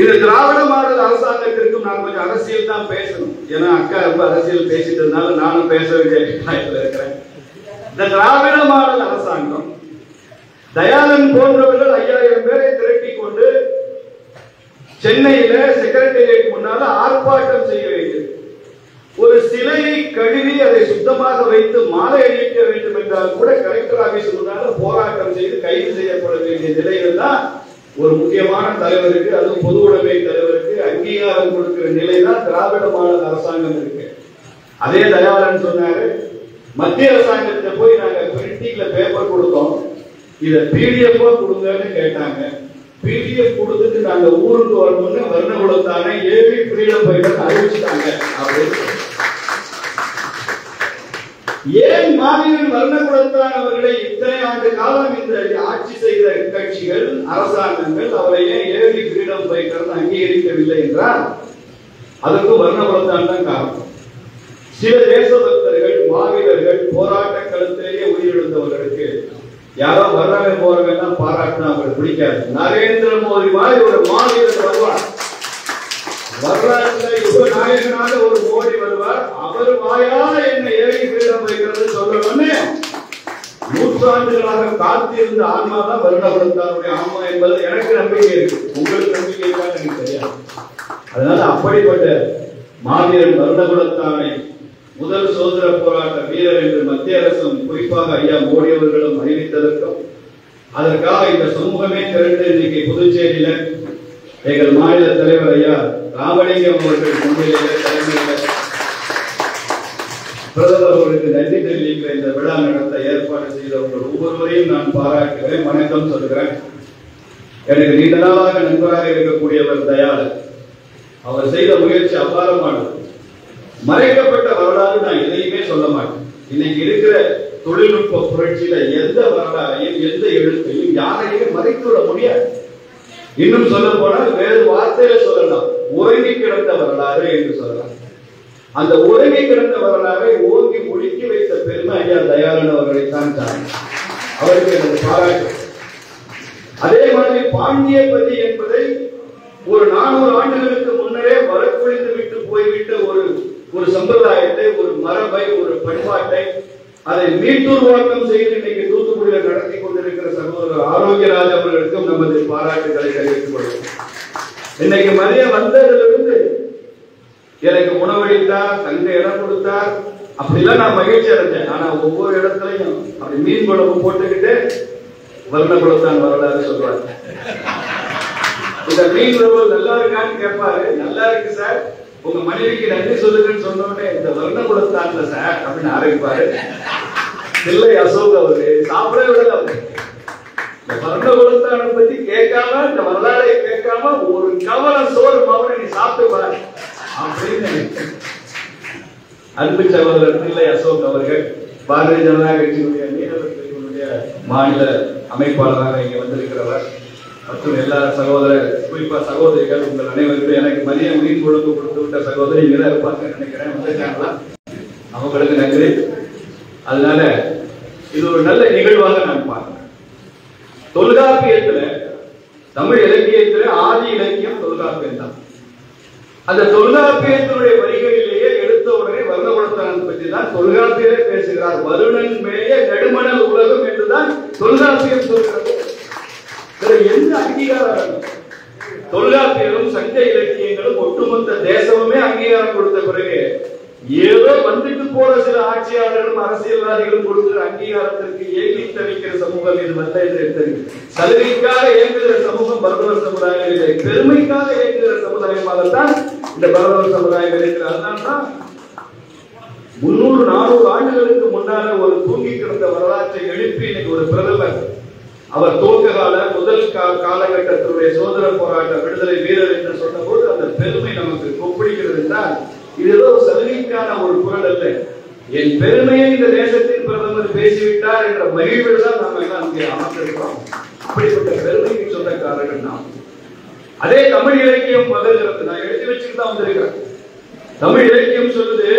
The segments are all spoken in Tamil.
இந்த திராவிட மாடல் அரசாங்கத்திற்கும் நான் கொஞ்சம் அரசியல் தான் பேசணும். ஏன்னா அக்கா ரொம்ப அரசியல் பேசிட்டு இருந்தாலும் நானும் பேச வேண்டிய கட்டாயத்தில் இருக்கிறேன். இந்த திராவிட மாடல் அரசாங்கம் தயாளன் போன்றவர்கள் 5000 பேரை திரட்டி கொண்டு சென்னையில செக்ரட்டேரியட் முன்னால ஆர்ப்பாட்டம் செய்ய வேண்டியது. ஒரு சிலையை கழுவி அதை சுத்தமாக வைத்து மாலை அணிவிக்க வேண்டும் என்றால் கூட கலெக்டர் ஆபீஸ் முன்னால போராட்டம் செய்து கைது செய்யப்பட வேண்டிய நிலையில் தான் ஒரு முக்கியமான தலைவருக்கு, அதுவும் பொது உடைமை தலைவருக்கு அங்கீகாரம் கொடுக்கிற நிலைதான் திராவிட மாடல் அரசாங்கம் இருக்கு. அதே தயாளன் சொன்னாரு, மத்திய அரசாங்கத்தை போய் நாங்க பிரிண்டிங்ல பேப்பர் கொடுத்தோம், இத பிடிஎஃப் கொடுங்கன்னு கேட்டாங்க. பிடிஎஃப் கொடுத்துட்டு நாங்க ஊருக்கு வரணும்னு வர்ணகுலத்தான ஏவி ஃப்ரீடம் ஃபைட்டர் அறிவிச்சுட்டாங்க. அப்படின்னு ஏன் மாநில வர்ணகுலத்தானவர்களை இத்தனை ஆண்டு காலம் இந்த ஆட்சி செய்த கட்சிகள் அரசாங்கங்கள் அவரை ஏன் ஏவி ஃப்ரீடம் ஃபைட்டர் அங்கீகரிக்கவில்லை என்றால் அதற்கு வர்ணகுலத்தான் தான் காரணம். சில தேசபக்தர்கள் மாவீரர்கள் போராட்ட களத்திலேயே உயிரிழந்தவர்களுக்கு யாரோ வர்றவங்க போறவங்க பாராட்டினா அவங்களுக்கு பிடிக்காது. நரேந்திர மோடி மாதிரி ஒரு மாவீரர் வருவார், வரலாற்றுல யுக நாயகனாக ஒரு மோடி வருவார், அவர் வாயால என்ன ஏவி ஃப்ரீடம் வைக்கிறது சொல்லணும்னு நூற்றாண்டுகளாக காத்திருந்த ஆன்மா தான் வர்ணகுலத்தாருடைய ஆன்மா என்பது எனக்கு நம்பிக்கை இருக்கு. உங்களுக்கு நம்பிக்கை இருக்கான்னு எனக்கு தெரியாது. அதனால அப்படிப்பட்ட மாவீரன் வர்ணகுலத்தானை முதல் சுதந்திர போராட்ட வீரர் என்று மத்திய அரசும் குறிப்பாக ஐயா மோடி அவர்களும் அறிவித்ததற்கும் அதற்காக இந்த சமூகமே திரண்டு இன்னைக்கு புதுச்சேரியில எங்கள் மாநில தலைவர் ஐயா ராமலிங்கம் அவர்கள் முன்னிலையில தலைமையில பிரதமர் அவர்களுக்கு நன்றி தெரிவிக்கிற இந்த விழா நடத்த ஏற்பாடு செய்தவர்கள் ஒவ்வொருவரையும் நான் பாராட்டுகிறேன், வணக்கம் சொல்கிறேன். எனக்கு நீண்ட நாளாக நண்பராக இருக்கக்கூடியவர் தயாளன். அவர் செய்த முயற்சி அபாரமானது. மறைக்கப்பட்ட வரலாறு நான் எதையுமே சொல்ல மாட்டேன். இன்னைக்கு இருக்கிற தொழில்நுட்ப புரட்சியில எந்த வரலாறையும் எந்த எழுத்தையும் யாரையும் மறைத்துவிட முடியாது. இன்னும் சொல்ல போனால் வேறு வார்த்தையில சொல்லலாம், உறங்கி கிடந்த வரலாறு என்று சொல்லலாம். அந்த உறங்கி கிடந்த வரலாறை ஓங்கி ஒடுக்கி வைத்த பெருமை ஐயா தயாளன் அவர்களைத்தான் சாரும். அவருக்கு எனது பாராட்டு. அதே மாதிரி பாண்டியபதி என்பதை ஒரு 400 ஆண்டுகளுக்கு முன்னரே வழக்குழித்து விட்டு போய்விட்ட ஒரு சம்பிரதாயத்தை, ஒரு மரபை, ஒரு பண்பாட்டை அதை மீட்டுருவாக்கம் செய்து இன்னைக்கு தூத்துக்குடியில் நடத்தி கொண்டிருக்கிற சகோதரர் ஆரோக்கியராஜ் அவர்களுக்கும் நமது பாராட்டுகளை தெரிவித்துக் கொள்வோம். இன்னைக்கு மதியம் வந்ததிலிருந்து எனக்கு உணவளித்தார், தங்க இடம் கொடுத்தார், அப்படிலாம் நான் மகிழ்ச்சி அடைஞ்சேன். ஆனா ஒவ்வொரு இடத்துலையும் அப்படி மீன் குழம்பு போட்டுக்கிட்டு வர்ணகுலத்தான் வரலாறு சொல்றாரு. இந்த மீன் குழம்பு நல்லா இருக்கான்னு கேட்பாரு. நல்லா இருக்கு சார், உங்க மனைவிக்கு நன்றி சொல்லுங்கன்னு சொன்னோடனே இந்த வர்ணகுலத்தான்ல சார் அப்படின்னு ஆரம்பிப்பாரு. இல்லை அசோக் அவரு சாப்பிடவே விடல. இந்த வர்ணகுலத்தான பத்தி கேட்காம, இந்த வரலாறை கேட்காம ஒரு கவலம் சோறு மாவுன்னு நீ சாப்பிட்டு பாரு அப்படின்னு அன்பு சகோதரர் இல்லை அசோக் அவர்கள் பாரதிய ஜனதா கட்சியினுடைய மீனவர் பிரிவினுடைய மாநில அமைப்பாளராக இங்க வந்திருக்கிறவர் மற்றும் எல்லா சகோதரர், குறிப்பா சகோதரிகள், உங்கள் அனைவருக்கும் எனக்கு மதிய மீன் குழம்பு கொடுத்து விட்ட சகோதரி இங்கதான் இருப்பாங்க நினைக்கிறேன், வந்திருக்காங்களா? அவங்களுக்கு நன்றி. அதனால இது ஒரு நல்ல நிகழ்வாக நான் பார்க்கிறேன். தொல்காப்பியத்துல, தமிழ் இலக்கியத்துல ஆதி இலக்கியம் தொல்காப்பியம் தான். அந்த தொல்காப்பியத்தினுடைய வரிகளிலேயே எடுத்த உடனே வர்ணகுலத்தானை பற்றி தான் தொல்காப்பியரே பேசுகிறார். வருணன் மேய நெடுமணல் உலகம் என்றுதான் தொல்காப்பியம் சொல்கிறது. எந்த அங்கீகாரம்? தொல்காப்பியரும் சங்க இலக்கியங்களும் ஒட்டுமொத்த தேசமுமே அங்கீகாரம் கொடுத்த பிறகு ஏதோ வந்துட்டு போற சில ஆட்சியாளர்களும் அரசியல்வாதிகளும் கொடுக்கிற அங்கீகாரத்திற்கு ஏங்கி தவிக்கிற சமூகம் இது அல்ல என்று தெரியும். சலுகைக்காக இயங்குகிற சமூகம் பரதவர் சமுதாயம் இல்லை, பெருமைக்காக இயங்குகிற சமுதாயமாகத்தான் இந்த பரதவர் சமுதாயம் இருக்கிறது. அதனால்தான் 300-400 ஆண்டுகளுக்கு முன்னால ஒரு தூங்கி கிடந்த வரலாற்றை எழுப்பி இன்னைக்கு ஒரு பிரதமர் அவர் துவக்க கால முதல் காலகட்டத்தினுடைய சுதந்திர போராட்ட விடுதலை வீரர் என்று சொன்ன போது அந்த பெருமை நமக்கு கொப்பிடிக்கிறது என்றால் இது ஏதோ சலுகைக்கான ஒரு குரல் அல்ல. என் பெருமையை இந்த தேசத்தின் பிரதமர் பேசிவிட்டார் என்ற மகிழ்வில் தான் நாம் எல்லாம் அங்கே அமர்ந்திருக்கிறோம். அப்படிப்பட்ட பெருமைக்கு சொந்தக்காரர்கள் நாம். அதே தமிழ் இலக்கியம் பகல்கிறது. நான் எழுதி வச்சுட்டு தான் வந்திருக்கிறேன். தமிழ் இலக்கியம் சொல்லுது,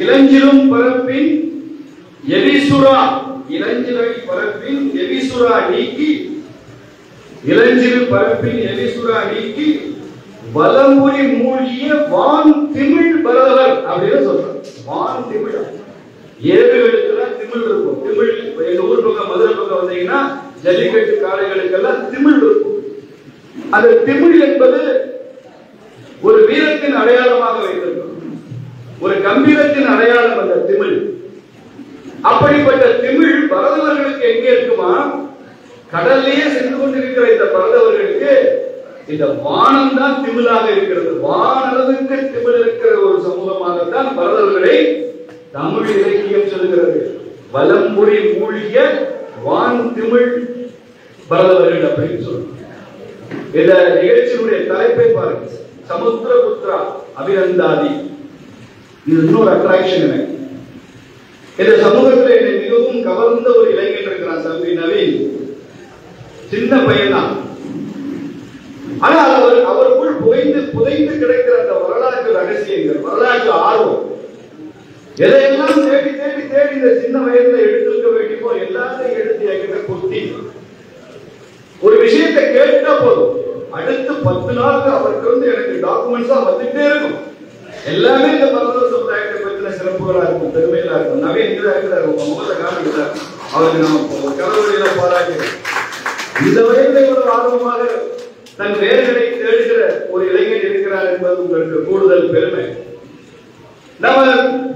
இளஞ்சிலும் பரப்பின் எவிசுரா, இளஞ்சிலை பரப்பின் எவிசுரா நீக்கி இளஞ்சிறு பரப்பின் எலிசுரா நீக்கி வலமுறை மூழ்கிய வான் திமிழ் பரதவர் அப்படின்னு சொல்றாங்க. வான் திமிழ் ஏறுகளுக்கெல்லாம் திமிழ் இருக்கும். திமிழ் எங்க ஊர் பக்கம் மதுரை பக்கம் வந்தீங்கன்னா ஜல்லிக்கட்டு காளைகளுக்கெல்லாம் திமிழ் இருக்கும். அந்த திமிழ் என்பது ஒரு வீரத்தின் அடையாளமாக வைத்திருக்கும், ஒரு கம்பீரத்தின் அடையாளம் அந்த திமிழ். அப்படிப்பட்ட திமிழ் பரதவர்களுக்கு எங்கே இருக்குமா? கடல்லையே சென்று கொண்டிருக்கிற இந்த பரதவர்களுக்கு இந்த வானம் தான் திமிழாக இருக்கிறது. வானளவுக்கு திமிழ் இருக்கிற ஒரு சமூகமாகத்தான் பரதவர்களை தமிழ் இலக்கியம் சொல்கிறது. வலம்புரி மூழ்கிய வான் திமிழ் பரதவர்கள் அப்படின்னு சொல்றாங்க. இந்த நிகழ்ச்சியினுடைய தலைப்பை பாருங்க, சமுத்திரபுத்ரா அபிநந்தாதி. இது இன்னொரு அட்ராக்ஷன் எனக்கு. இந்த சமூகத்தில் என்னை மிகவும் கவர்ந்த ஒரு இளைஞன் இருக்கிறான், தம்பி நவீன். சின்ன பையன் தான், ஆனால் அவருக்குள் புதைந்து கிடக்கிற அந்த வரலாற்று ரகசியங்கள், வரலாற்று ஆர்வம், எதையெல்லாம் தேடி தேடி தேடி இந்த சின்ன வயதுல எடுத்திருக்க வேண்டியமோ எல்லாத்தையும் எடுத்து என்கிட்ட கொட்டி ஒரு விஷயத்தை கேட்டா போதும், அடுத்து 10 நாளுக்கு அவருக்கு வந்து எனக்கு டாக்குமெண்ட்ஸா வந்துட்டே இருக்கும். எல்லாமே இந்த பரதவ சமுதாயத்தை பற்றின சிறப்புகளா இருக்கும், பெருமைகளா இருக்கும். நவீன் இங்கதான் இருக்கிறார், உங்க முகத்தை காமிக்கிறார். அவருக்கு நம்ம கடவுளையில பாராட்டுகிறோம். இந்த வயதில் ஒரு ஆர்வமாக தன் வேர்களை தேடுகிற ஒரு இளைஞர் இருக்கிறார் என்பது உங்களுக்கு கூடுதல் பெருமை. நம்ம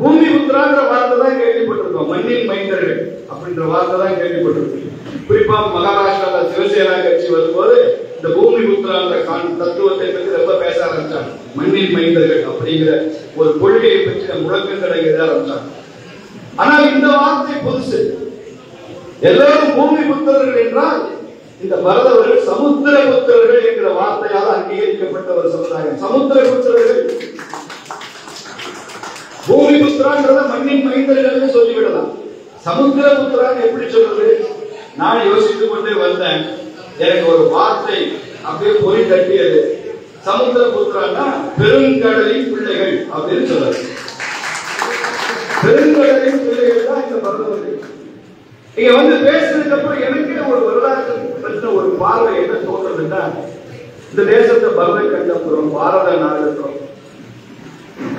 பூமி புத்திராங்கிற வார்த்தை தான் கேள்விப்பட்டிருக்கோம், மண்ணின் மைந்தர்கள் அப்படின்ற வார்த்தை தான் கேள்விப்பட்டிருக்கோம். குறிப்பா மகாராஷ்டிரால சிவசேனா கட்சி வரும்போது இந்த பூமி புத்திராங்கிற தத்துவத்தை பற்றி ரொம்ப பேச ஆரம்பிச்சாங்க. மண்ணின் மைந்தர்கள் அப்படிங்கிற ஒரு கொள்கையை பற்றி முழக்கங்களை எழுத ஆரம்பிச்சாங்க. ஆனால் இந்த வார்த்தை புதுசு. எல்லாரும் பூமி புத்திரர்கள் என்றால் இந்த பரதவர்கள் சமுத்திர புத்திரர்கள் என்கிற வார்த்தையால் அங்கீகரிக்கப்பட்ட ஒரு சமுதாயம். சமுத்திர புத்திரர்கள், பூமி புத்திரான்றத மண்ணின் மைந்தர்கள் சொல்லிவிடலாம். சமுத்திர புத்திரான் எப்படி சொல்றது? நான் யோசித்துக் கொண்டே வந்தேன். எனக்கு ஒரு வார்த்தை அப்படியே பொறி தட்டியது. சமுத்திர புத்திரான்னா பெருங்கடலின் பிள்ளைகள் அப்படின்னு சொல்றது. பெருங்கடலின் பிள்ளைகள் தான் இந்த பரதவர்கள். இங்க வந்து பேசுறதுக்கு அப்புறம் எனக்கே ஒரு வரலாற்று பற்றின ஒரு பார்வை என்ன தோன்றதுன்னா, இந்த தேசத்தை பரத கண்டபுரம், பாரத நாடுகிறோம்.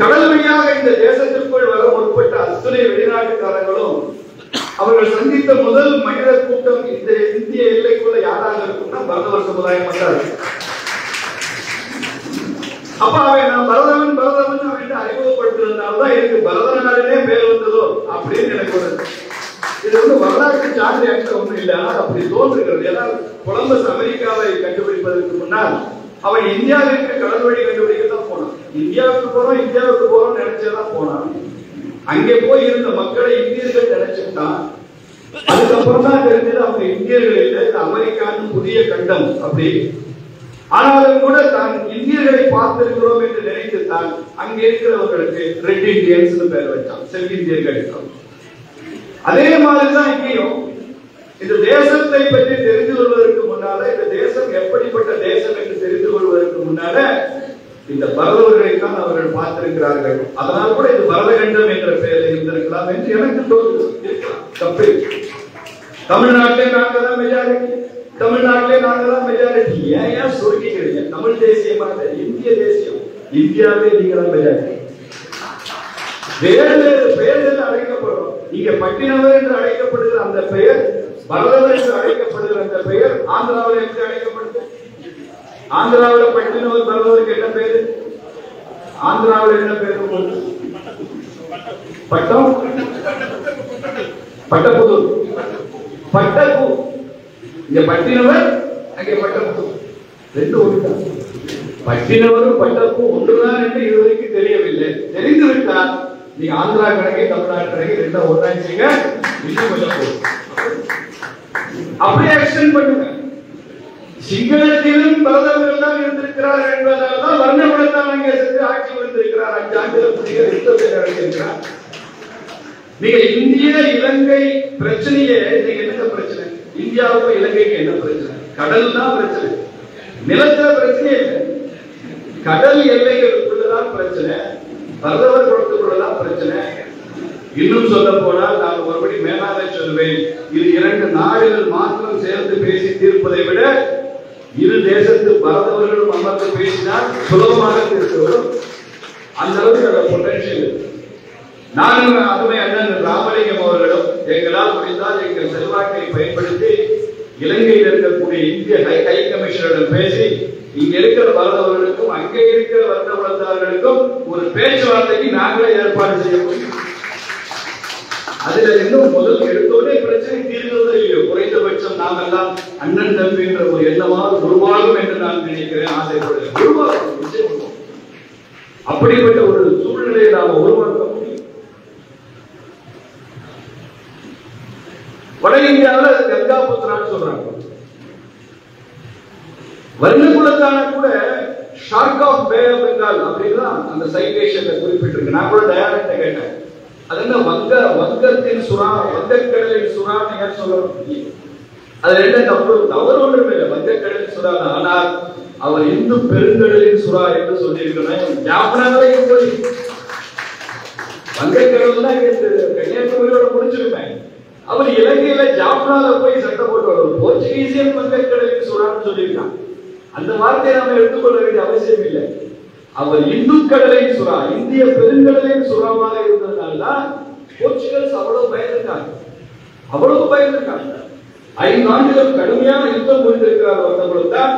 கடல் வழியாக இந்த தேசத்திற்குள் வர முற்பட்ட அத்தனை வெளிநாட்டுக்காரங்களும் அவர்கள் சந்தித்த முதல் மனித கூட்டம் இந்த இந்திய எல்லைக்குள்ள யாராக இருக்கும்னா பரதவர் சமுதாயம் வந்தார். அப்ப அவன் நான் பரதவன் அவன் அறிமுகப்படுத்துறதுனாலதான் எனக்கு பரத நாடுனே பேர் வந்ததோ அப்படின்னு எனக்கு ஒரு இது வந்து வரலாற்று சான்று ஒன்றும் இல்லை. ஆனால் அப்படி தோன்றுகிறது. ஏன்னா கொலம்பஸ் அமெரிக்காவை கண்டுபிடிப்பதற்கு முன்னால் அவன் இந்தியாவிற்கு கடல் வழி கண்டுபிடிக்க தான் போனான். இந்தியாவுக்கு போறோம் நினைச்சதான் போனான். அங்கே போய் இருந்த மக்களை இந்தியர்கள் நினைச்சுட்டான். அதுக்கப்புறம் தான் தெரிஞ்சது அவங்க இந்தியர்கள் இல்லை, அமெரிக்காவின் புதிய கண்டம் அப்படி. ஆனாலும் கூட தான் இந்தியர்களை பார்த்திருக்கிறோம் என்று நினைத்துத்தான் அங்கே இருக்கிறவர்களுக்கு ரெட் இந்தியன்ஸ் பேர் வச்சான், செல்விந்தியர்கள். அதே மாதிரிதான் இங்கேயும் இந்த தேசத்தை பற்றி தெரிந்து கொள்வதற்கு முன்னால, இந்த தேசம் எப்படிப்பட்ட தேசம் என்று தெரிந்து கொள்வதற்கு முன்னால இந்த பரதவர்களைத்தான் அவர்கள் பார்த்திருக்கிறார்கள். அதனால் கூட இது பரதகண்டம் என்ற பெயரில் இருந்திருக்கலாம் என்று எனக்கு தோன்றுகிறது. தமிழ்நாட்டிலே நாங்கள் தான் மெஜாரிட்டி. ஏன் சொல்லிக்கிறீங்க? தமிழ் தேசியமாக இந்திய தேசியம், இந்தியாவிலே நீங்க தான் மெஜாரிட்டி. வேறு பெயர்கள் அழைக்கப்படுறோம். இங்க பட்டினவர் என்று அழைக்கப்படுகிற அந்த பெயர், பரதவர் என்று அழைக்கப்படுகிற அந்த பெயர் ஆந்திராவில் எப்படி அழைக்கப்படுது? ஆந்திராவில் பட்டினவர் பரதவருக்கு என்ன பேரு? ஆந்திராவில் என்ன பேரு? பட்டம், பட்டப்புதூர், பட்டப்பு. இங்க பட்டினவர், அங்கே பட்டப்புதூர், ரெண்டு ஒன்றுதான். பட்டினவரும் பட்டப்பு ஒன்றுதான் என்று இதுவரைக்கும் தெரியவில்லை. தெரிந்துவிட்டால் நீங்க ஆந்திரா கணக்கை தமிழ்நாடு கணக்கை ரெண்டா ஒன்றாச்சுங்க, இன்னும் கொஞ்சம் போதும். அப்படியே எக்ஸ்டெண்ட் பண்ணுங்க. சிங்களத்திலும் பரதவர்கள் தான் இருந்திருக்கிறார் என்பதால் தான் வர்ணகுலத்தான் அங்கே சென்று ஆட்சி வந்திருக்கிறார். 5 ஆண்டுகள் புதிய யுத்தத்தை நடத்தியிருக்கிறார். நீங்க இந்திய இலங்கை பிரச்சனையே, நீங்க என்ன பிரச்சனை? இந்தியாவுக்கும் இலங்கைக்கு என்ன பிரச்சனை? கடல் தான் பிரச்சனை. நிலத்துல பிரச்சனை இல்லை, கடல் எல்லைகளுக்குள்ளதான் பிரச்சனை. பரதவர் குளத்துக்குள்ளதான் பிரச்சனை. இன்னும் சொல்ல போனால் நான் ஒருபடி மேலாக சொல்வேன், இது 2 நாடுகள் மாத்திரம் சேர்ந்து பேசி தீர்ப்பதை விட இரு தேசத்து பரதவர்களும் அமர்ந்து பேசினால் சுலபமாக இருக்கிறோம். அந்த அளவுக்கு பொட்டன்ஷியல். நானும் அதுவே அண்ணன் ராமலிங்கம் அவர்களும் எங்களால் முடிந்தால் எங்கள் செல்வாக்கை பயன்படுத்தி இலங்கையில் இருக்கக்கூடிய இந்திய ஹை கமிஷனரிடம் பேசி இங்க இருக்கிற பரதவர்களுக்கும் அங்கே இருக்கிற வர்க்க வளர்ந்தார்களுக்கும் ஒரு பேச்சுவார்த்தைக்கு நாங்களே ஏற்பாடு செய்ய முடியும். அதுல இன்னும் முதல் எடுத்தோடனே பிரச்சனை தீர்ந்ததோ இல்லையோ, குறைந்தபட்சம் நாம் எல்லாம் அண்ணன் தம்பி என்ற ஒரு எண்ணமாக உருவாகும் என்று நான் நினைக்கிறேன், ஆசைப்படுகிறேன். உருவாகும், நிச்சயம் உருவாகும். அப்படிப்பட்ட ஒரு சூழ்நிலையை நாம உருவாக்க முடியும். வட இந்தியாவில் கங்காபுத்திரான்னு சொல்றாங்க. வர்ணகுலத்தான கூட shark of bay of Bengal அப்படின்னு அந்த சைட்டேஷன்ல குறிப்பிட்டிருக்கு. நான் கூட டைரக்டா கேட்டேன், அது என்ன வங்கத்தின் சுறா, வங்கக்கடலின் சுறான்னு ஏன் சொல்லணும்? அது ரெண்டு தவறு ஒன்றும் இல்லை. வங்கக்கடலின் சுறா, ஆனால் அவர் இந்து பெருங்கடலின் சுறா என்று சொல்லியிருக்கணும். ஜாப்பனாவிலே போய் வங்கக்கடல் தான் கன்னியாகுமரியோட முடிச்சிருப்பேன். அவர் இலங்கையில ஜாப்பனால போய் சட்டம் போட்டு வருவார். போர்ச்சுகீசியன் வங்கக்கடலின் சுறான்னு சொல்லியிருக்கான். அந்த வார்த்தையை நாம எடுத்துக்கொள்ள வேண்டிய அவசியம் இல்லை. அவர் இந்து கடலின் சுறா, இந்திய பெருங்கடலின் சுறாவாக இருந்ததுனால்தான் போர்ச்சுகல்ஸ் அவ்வளவு பயந்துட்டாங்க. 5 ஆண்டுகள் கடுமையான யுத்தம் புரிந்திருக்கிறார். வந்தவர்களும்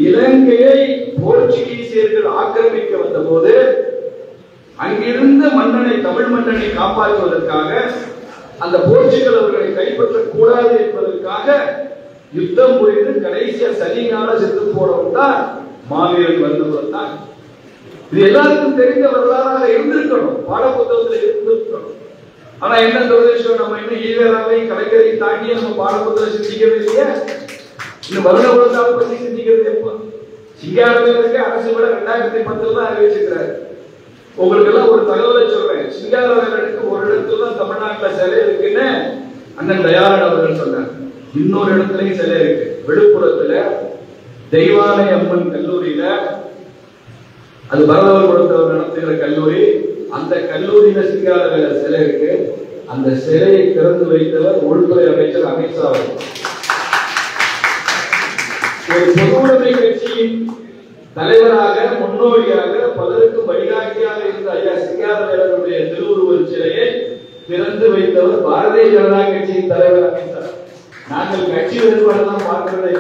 இலங்கையை போர்ச்சுகீசியர்கள் ஆக்கிரமிக்க வந்த போது அங்கிருந்த மன்னனை, தமிழ் மன்னனை காப்பாற்றுவதற்காக, அந்த போர்ச்சுகல் அவர்களை கைப்பற்ற கூடாது என்பதற்காக யுத்தம் புரிந்து கடைசியா சனியால செத்து போறவன் தான் மாவீரன் வந்தவர் தான். இது எல்லாருக்கும் தெரிந்த வரலாறாக இருந்திருக்கணும், பாட புத்தகத்தில் இருந்திருக்கணும். ஆனா என்ன துரதிர்ஷ்டம், நம்ம இன்னும் ஈவேராவை கலைஞரை தாண்டி நம்ம பாட புத்தகம் சிந்திக்கிறது இல்லையா? இன்னும் வருட வருஷாவை பத்தி சிந்திக்கிறது எப்ப? சிங்காரவேலருக்கு அரசு விட 2010 தான் அறிவிச்சிருக்கிறாரு. உங்களுக்கு எல்லாம் ஒரு தகவலை சொல்றேன். சிங்காரவேலருக்கு ஒரு இடத்துல தான் தமிழ்நாட்டுல சிலை இருக்குன்னு அண்ணன் தயாளன் அவர்கள் சொன்னார். இன்னொரு இடத்துலயும் சிலை இருக்கு. விழுப்புரத்துல தெய்வானை அம்மன் கல்லூரியில, அது பரதவர் கொடுத்தவர் நடத்துகிற கல்லூரி, அந்த கல்லூரியில சிங்காரவேலர் சிலை இருக்கு. அந்த சிலையை திறந்து வைத்தவர் உள்துறை அமைச்சர் அமித்ஷா அவர்கள். ஒரு பொதுவுடைமை கட்சியின் தலைவராக, முன்னோடியாக, பலருக்கு வழிகாட்டியாக இருந்த ஐயா சிங்காரவேலருடைய திருவுருவச் சிலையை திறந்து வைத்தவர் பாரதிய ஜனதா கட்சியின் தலைவர் அமித்ஷா. நாங்கள் கட்சி வேறுபாடு தான் பார்க்கிறதை